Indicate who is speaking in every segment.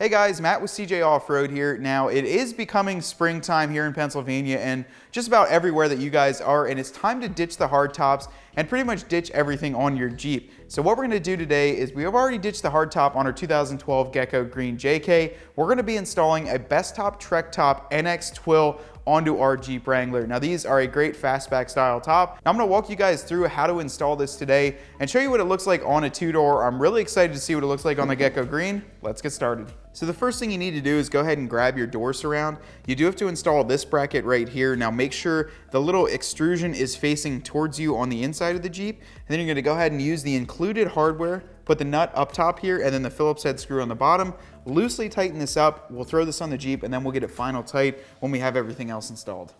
Speaker 1: Hey guys, Matt with CJ Off-Road here. Now, it is becoming springtime here in Pennsylvania and just about everywhere that you guys are, and it's time to ditch the hard tops and pretty much ditch everything on your Jeep. So what we're gonna do today is we have already ditched the hard top on our 2012 Gecko Green JK. We're gonna be installing a Bestop Trektop NX Twill onto our Jeep Wrangler. Now these are a great fastback style top. Now I'm gonna walk you guys through how to install this today and show you what it looks like on a two-door. I'm really excited to see what it looks like on the Gecko Green. Let's get started. So the first thing you need to do is go ahead and grab your door surround. You do have to install this bracket right here. Now make sure the little extrusion is facing towards you on the inside of the Jeep. And then you're gonna go ahead and use the included hardware, put the nut up top here and then the Phillips head screw on the bottom. Loosely tighten this up. We'll throw this on the Jeep and then we'll get it final tight when we have everything else installed.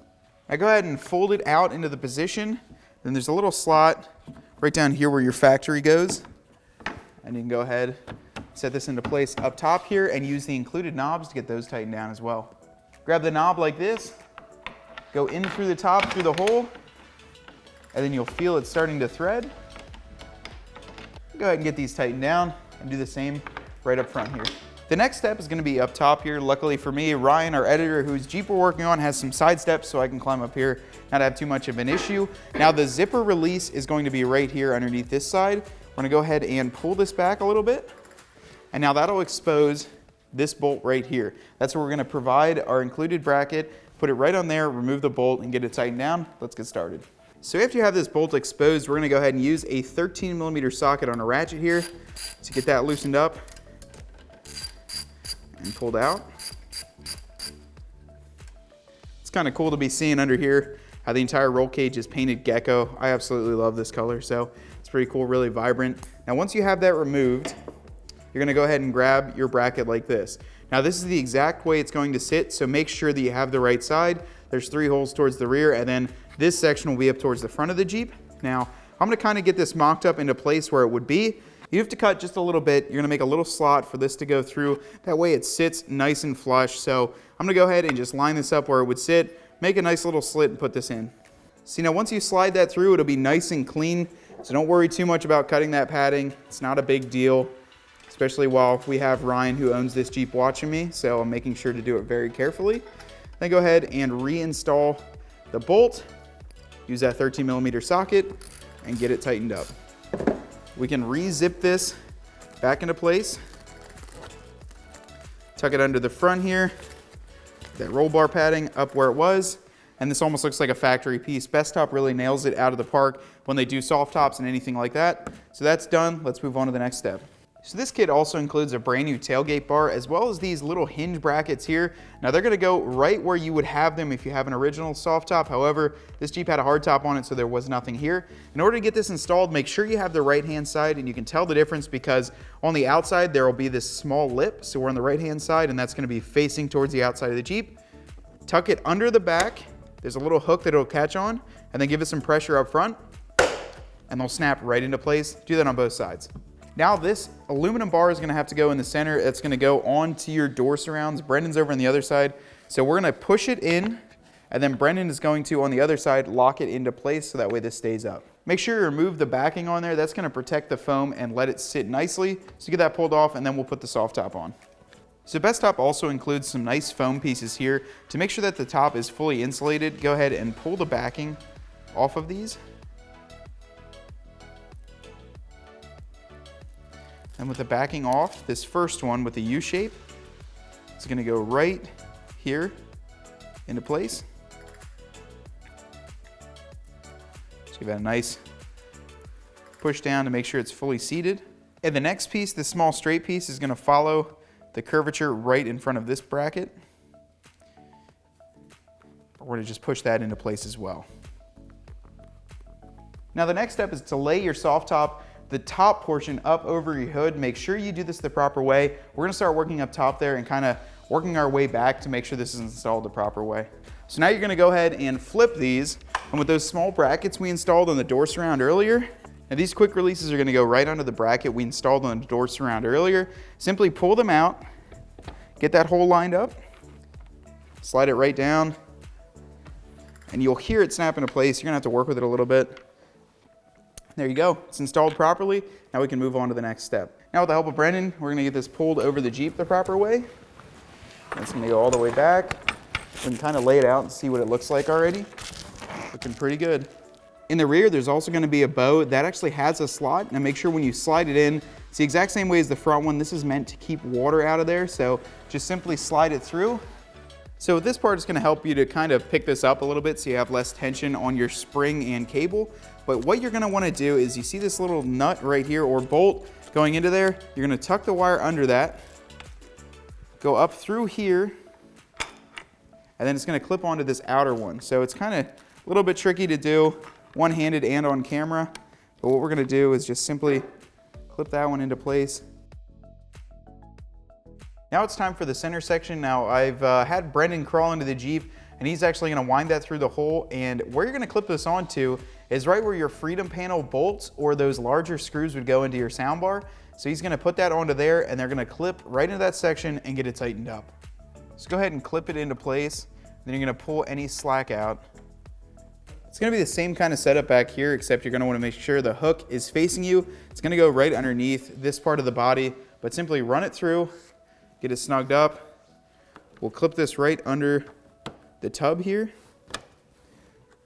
Speaker 1: Now go ahead and fold it out into the position. Then there's a little slot right down here where your factory goes. And you can go ahead, set this into place up top here and use the included knobs to get those tightened down as well. Grab the knob like this, go in through the top, through the hole, and then you'll feel it starting to thread. Go ahead and get these tightened down and do the same right up front here. The next step is gonna be up top here. Luckily for me, Ryan, our editor, whose Jeep we're working on, has some side steps so I can climb up here, not have too much of an issue. Now the zipper release is going to be right here underneath this side. We're gonna go ahead and pull this back a little bit. And now that'll expose this bolt right here. That's where we're gonna provide our included bracket, put it right on there, remove the bolt and get it tightened down. Let's get started. So after you have this bolt exposed, we're gonna go ahead and use a 13mm socket on a ratchet here to get that loosened up and pulled out. It's kind of cool to be seeing under here how the entire roll cage is painted gecko. I absolutely love this color, so it's pretty cool, really vibrant. Now once you have that removed, you're gonna go ahead and grab your bracket like this. Now this is the exact way it's going to sit, so make sure that you have the right side. There's 3 holes towards the rear, and then this section will be up towards the front of the Jeep. Now, I'm gonna kind of get this mocked up into place where it would be. You have to cut just a little bit. You're gonna make a little slot for this to go through. That way it sits nice and flush. So I'm gonna go ahead and just line this up where it would sit, make a nice little slit and put this in. See, now once you slide that through, it'll be nice and clean. So don't worry too much about cutting that padding. It's not a big deal, especially while we have Ryan, who owns this Jeep, watching me. So I'm making sure to do it very carefully. Then go ahead and reinstall the bolt. Use that 13mm socket and get it tightened up. We can re-zip this back into place. Tuck it under the front here. That roll bar padding up where it was. And this almost looks like a factory piece. Bestop really nails it out of the park when they do soft tops and anything like that. So that's done. Let's move on to the next step. So this kit also includes a brand new tailgate bar as well as these little hinge brackets here. Now they're gonna go right where you would have them if you have an original soft top. However, this Jeep had a hard top on it, so there was nothing here. In order to get this installed, make sure you have the right-hand side, and you can tell the difference because on the outside, there will be this small lip. So we're on the right-hand side, and that's gonna be facing towards the outside of the Jeep. Tuck it under the back. There's a little hook that it'll catch on, and then give it some pressure up front, and they'll snap right into place. Do that on both sides. Now this aluminum bar is gonna have to go in the center. It's gonna go onto your door surrounds. Brendan's over on the other side. So we're gonna push it in, and then Brendan is going to, on the other side, lock it into place so that way this stays up. Make sure you remove the backing on there. That's gonna protect the foam and let it sit nicely. So get that pulled off, and then we'll put the soft top on. So Bestop also includes some nice foam pieces here. To make sure that the top is fully insulated, go ahead and pull the backing off of these. And with the backing off, this first one with the U shape is gonna go right here into place. Just give that a nice push down to make sure it's fully seated. And the next piece, this small straight piece, is gonna follow the curvature right in front of this bracket. We're gonna just push that into place as well. Now the next step is to lay your soft top, the top portion, up over your hood. Make sure you do this the proper way. We're gonna start working up top there and kind of working our way back to make sure this is installed the proper way. So now you're gonna go ahead and flip these, and with those small brackets we installed on the door surround earlier, now these quick releases are gonna go right under the bracket we installed on the door surround earlier. Simply pull them out, get that hole lined up, slide it right down, and you'll hear it snap into place. You're gonna have to work with it a little bit. There you go, it's installed properly. Now we can move on to the next step. Now with the help of Brendan, we're gonna get this pulled over the Jeep the proper way. It's gonna go all the way back. We can kind of lay it out and see what it looks like already. Looking pretty good. In the rear, there's also gonna be a bow that actually has a slot. Now make sure when you slide it in, it's the exact same way as the front one. This is meant to keep water out of there, so just simply slide it through. So this part is gonna help you to kind of pick this up a little bit so you have less tension on your spring and cable. But what you're gonna wanna do is you see this little nut right here or bolt going into there, you're gonna tuck the wire under that, go up through here, and then it's gonna clip onto this outer one. So it's kind of a little bit tricky to do one-handed and on camera, but what we're gonna do is just simply clip that one into place. Now it's time for the center section. Now I've had Brendan crawl into the Jeep and he's actually gonna wind that through the hole, and where you're gonna clip this onto is right where your freedom panel bolts or those larger screws would go into your sound bar. So he's gonna put that onto there and they're gonna clip right into that section and get it tightened up. So go ahead and clip it into place. Then you're gonna pull any slack out. It's gonna be the same kind of setup back here, except you're gonna wanna make sure the hook is facing you. It's gonna go right underneath this part of the body, but simply run it through, get it snugged up. We'll clip this right under the tub here.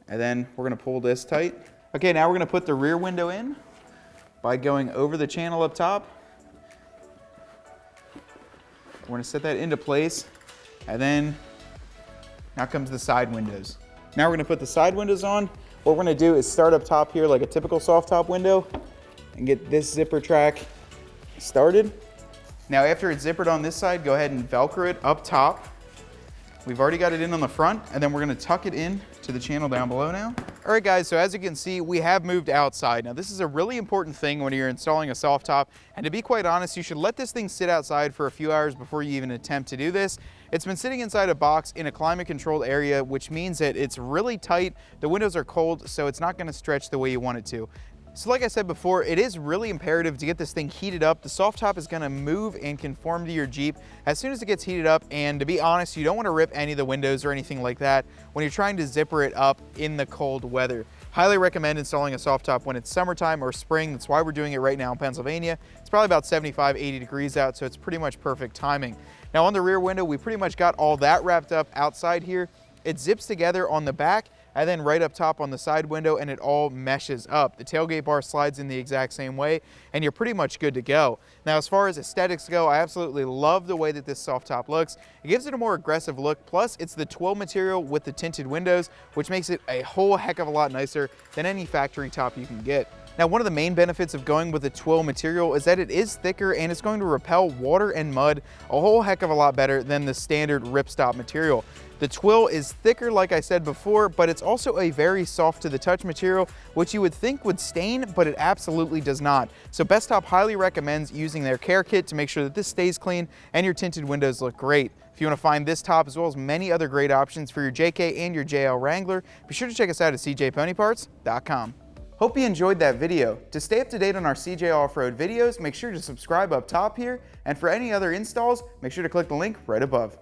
Speaker 1: And then we're gonna pull this tight. Okay, now we're gonna put the rear window in by going over the channel up top. We're gonna set that into place. And then now comes the side windows. Now we're gonna put the side windows on. What we're gonna do is start up top here like a typical soft top window and get this zipper track started. Now after it's zippered on this side, go ahead and Velcro it up top. We've already got it in on the front, and then we're gonna tuck it in to the channel down below now. All right guys, so as you can see, we have moved outside. Now this is a really important thing when you're installing a soft top, and to be quite honest, you should let this thing sit outside for a few hours before you even attempt to do this. It's been sitting inside a box in a climate controlled area, which means that it's really tight, the windows are cold, so it's not gonna stretch the way you want it to. So like I said before, it is really imperative to get this thing heated up. The soft top is gonna move and conform to your Jeep as soon as it gets heated up, and to be honest, you don't wanna rip any of the windows or anything like that when you're trying to zipper it up in the cold weather. Highly recommend installing a soft top when it's summertime or spring. That's why we're doing it right now in Pennsylvania. It's probably about 75, 80 degrees out, so it's pretty much perfect timing. Now on the rear window, we pretty much got all that wrapped up outside here. It zips together on the back, and then right up top on the side window, and it all meshes up. The tailgate bar slides in the exact same way, and you're pretty much good to go. Now, as far as aesthetics go, I absolutely love the way that this soft top looks. It gives it a more aggressive look, plus it's the twill material with the tinted windows, which makes it a whole heck of a lot nicer than any factory top you can get. Now, one of the main benefits of going with the twill material is that it is thicker and it's going to repel water and mud a whole heck of a lot better than the standard ripstop material. The twill is thicker, like I said before, but it's also a very soft to the touch material, which you would think would stain, but it absolutely does not. So Bestop highly recommends using their care kit to make sure that this stays clean and your tinted windows look great. If you want to find this top as well as many other great options for your JK and your JL Wrangler, be sure to check us out at cjponyparts.com. Hope you enjoyed that video. To stay up to date on our CJ Off-Road videos, make sure to subscribe up top here, and for any other installs, make sure to click the link right above.